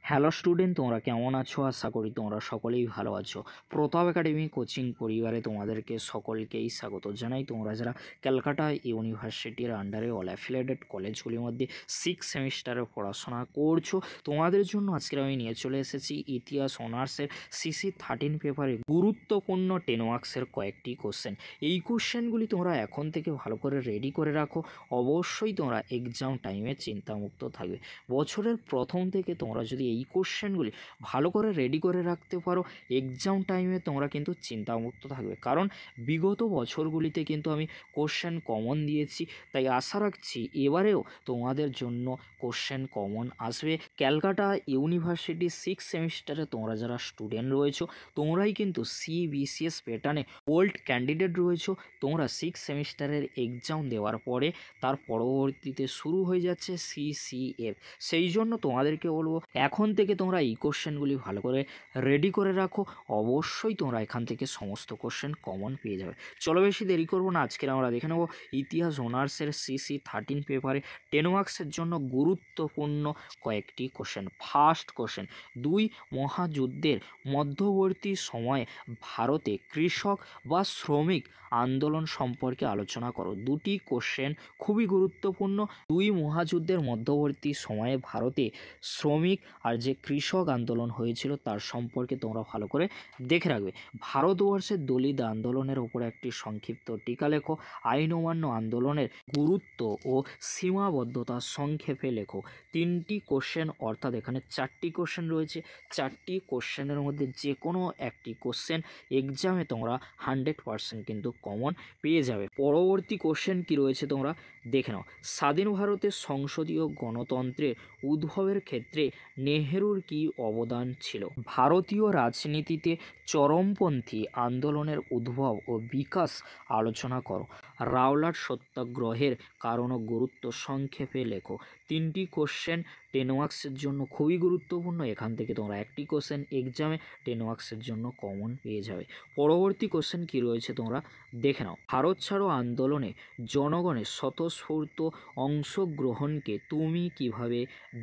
Hello student, তোমরা কেমন আছো? আশা করি তোমরা সকলেই ভালো আছো। প্রতাপ একাডেমি কোচিং পরিবারে তোমাদেরকে সকলকেই স্বাগত জানাই। তোমরা যারা ক্যালকাটা ইউনিভার্সিটির আন্ডারে অল অ্যাফিলিয়েটেড কলেজগুলির মধ্যে 6 সেমিস্টারে পড়াশোনা করছো, তোমাদের জন্য আজকে আমি নিয়ে চলে এসেছি ইতিহাস অনার্সের CC13 পেপারে গুরুত্বপূর্ণ 10 মার্কসের কয়েকটি কোশ্চেন। এই কোশ্চেনগুলি তোমরা এখন থেকে ভালো করে রেডি করে রাখো। অবশ্যই তোমরা এক্সাম টাইমে চিন্তামুক্ত থাকবে। বছরের প্রথম থেকে তোমরা যদি এই কোশ্চেনগুলি ভালো করে রেডি করে রাখতে পারো, এক্সাম টাইমে তোমরা কিন্তু চিন্তামুক্ত থাকবে। কারণ বিগত বছরগুলিতে কিন্তু আমি কোশ্চেন কমন দিয়েছি, তাই আশা রাখছি এবারেও তোমাদের জন্য কোশ্চেন কমন আসবে। ক্যালকাটা ইউনিভার্সিটি 6 সেমিস্টারে তোমরা যারা স্টুডেন্ট রয়েছো, তোমরাই কিন্তু CBCS প্যাটার্নে ওল্ড ক্যান্ডিডেট রয়েছো। তোমরা 6 সেমিস্টারের এক্সাম দেওয়ার পরে তার পরবর্তীতে শুরু হয়ে যাচ্ছে CCF। সেই জন্য তোমাদেরকে বলবো এখন থেকে তোমরা এই কোশ্চেনগুলি ভালো করে রেডি করে রাখো। অবশ্যই তোমরা এখান থেকে সমস্ত কোশ্চেন কমন পেয়ে যাবে। চলো বেশি দেরি করবো না, আজকের আমরা দেখে নেব ইতিহাস অনার্সের CC13 পেপারে 10 মার্কসের জন্য গুরুত্বপূর্ণ কয়েকটি কোশ্চেন। ফার্স্ট কোশ্চেন, দুই মহাযুদ্ধের মধ্যবর্তী সময়ে ভারতে কৃষক বা শ্রমিক আন্দোলন সম্পর্কে আলোচনা করো। দুটি কোশ্চেন খুবই গুরুত্বপূর্ণ। দুই মহাযুদ্ধের মধ্যবর্তী সময়ে ভারতে শ্রমিক আর যে কৃষক আন্দোলন হয়েছিল তার সম্পর্কে তোমরা ভালো করে দেখে রাখবে। ভারতবর্ষের দলিত আন্দোলনের ওপর একটি সংক্ষিপ্ত টিকা লেখো। আইন অমান্য আন্দোলনের গুরুত্ব ও সীমাবদ্ধতা সংক্ষেপে লেখো। তিনটি কোশ্চেন, অর্থাৎ এখানে 4টি কোশ্চেন রয়েছে। 4টি কোশ্চেনের মধ্যে যে কোনো একটি কোশ্চেন এক্সামে তোমরা 100% কিন্তু কমন পেয়ে যাবে। পরবর্তী কোশ্চেন কি রয়েছে তোমরা দেখে নাও। স্বাধীন ভারতের সংসদীয় গণতন্ত্রের উদ্ভবের ক্ষেত্রে নেহেরুর কী অবদান ছিল? ভারতীয় রাজনীতিতে চরমপন্থী আন্দোলনের উদ্ভব ও বিকাশ আলোচনা করো। রাওলাট সত্যাগ্রহের কারণ ও গুরুত্ব সংক্ষেপে লেখো। তিনটি কোশ্চেন 10 মার্কসের জন্য খুবই গুরুত্বপূর্ণ। এখান থেকে তোমরা একটি কোশ্চেন এক্সামে 10 মার্কসের জন্য কমন পেয়ে যাবে। পরবর্তী কোশ্চেন কি রয়েছে তোমরা দেখে নাও। ভারত ছাড়ো আন্দোলনে জনগণের স্বতঃস্ফূর্ত অংশগ্রহণকে তুমি কিভাবে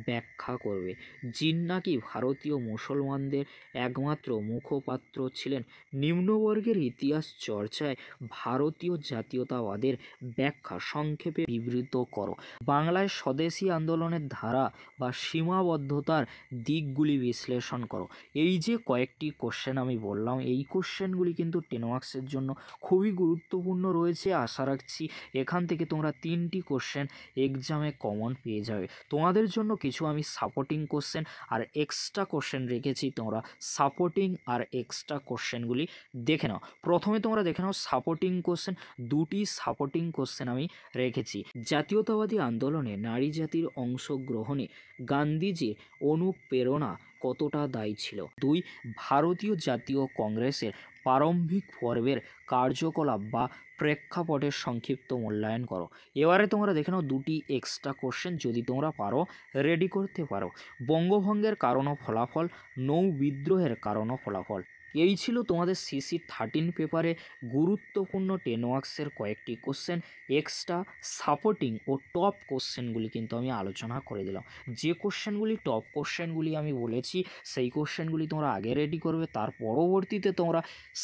ব্যাখ্যা করবে? জিন্না কি ভারতীয় মুসলমানদের একমাত্র মুখপাত্র ছিলেন? নিম্নবর্গের ইতিহাস চর্চায় ভারতীয় জাতীয়তাবাদের ব্যাখ্যা সংক্ষেপে বিবৃত করো। বাংলায় স্বদেশী আন্দোলনের ধারা বা সীমাবদ্ধতার দিকগুলি বিশ্লেষণ করো। এই যে কয়েকটি কোশ্চেন আমি বললাম, এই কোশ্চেনগুলি কিন্তু 10 মার্কসের জন্য খুবই গুরুত্বপূর্ণ রয়েছে। আশা রাখছি এখান থেকে তোমরা 3টি কোশ্চেন এক্সামে কমন পেয়ে যাবে। তোমাদের জন্য কিছু আমি সাপোর্টিং কোশ্চেন আর এক্সট্রা কোশ্চেন রেখেছি। তোমরা সাপোর্টিং আর এক্সট্রা কোশ্চেনগুলি দেখে নাও। প্রথমে তোমরা দেখে নাও সাপোর্টিং কোশ্চেন। দুটি সাপোর্টিং কোশ্চেন আমি রেখেছি। জাতীয়তাবাদী আন্দোলনে নারী জাতির অংশগ্রহণে গান্ধীজির অনুপ্রেরণা কতটা দায়ী ছিল? দুই, ভারতীয় জাতীয় কংগ্রেসের প্রারম্ভিক পর্বের কার্যকলাপ বা প্রেক্ষাপটের সংক্ষিপ্ত মূল্যায়ন করো। এবারে তোমরা দেখে নাও দুটি এক্সট্রা কোশ্চেন, যদি তোমরা পারো রেডি করতে পারো। বঙ্গভঙ্গের কারণ ও ফলাফল, নৌ বিদ্রোহের কারণ ও ফলাফল। এই ছিল তোমাদের CC13 পেপারে গুরুত্বপূর্ণ 10 মার্কসের কয়েকটি কোশ্চেন। এক্সট্রা সাপোর্টিং ও টপ কোশ্চেনগুলি কিন্তু আমি আলোচনা করে দিলাম। যে কোশ্চেনগুলি টপ কোশ্চেনগুলি আমি বলেছি সেই কোশ্চেনগুলি তোমরা আগে রেডি করবে, তার পরবর্তীতে তোমরা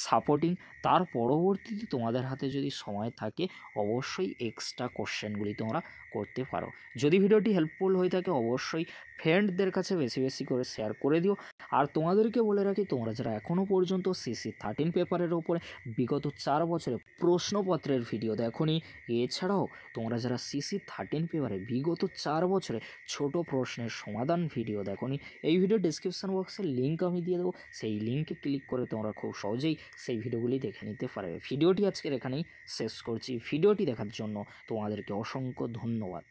সাপোর্টিং, তার পরবর্তীতে তোমাদের হাতে যদি সময় থাকে অবশ্যই এক্সট্রা কোশ্চেনগুলি তোমরা করতে পারো। যদি ভিডিওটি হেল্পফুল হয়ে থাকে অবশ্যই ফ্রেন্ডদের কাছে বেশি বেশি করে শেয়ার করে দিও। আর তোমাদেরকে বলে রাখি, তোমরা যারা এখনও পর্যন্ত CC13 পেপারের ওপরে বিগত 4 বছরে প্রশ্নপত্রের ভিডিও দেখোনি, এছাড়াও তোমরা যারা CC13 পেপারে বিগত 4 বছরে ছোট প্রশ্নের সমাধান ভিডিও দেখোনি, এই ভিডিও ডিসক্রিপশন বক্সে লিঙ্ক আমি দিয়ে দেবো। সেই লিঙ্কে ক্লিক করে তোমরা খুব সহজেই সেই ভিডিওগুলি দেখে নিতে পারবে। ভিডিওটি আজকের এখানেই শেষ করছি। ভিডিওটি দেখার জন্য তোমাদেরকে অসংখ্য ধন্যবাদ।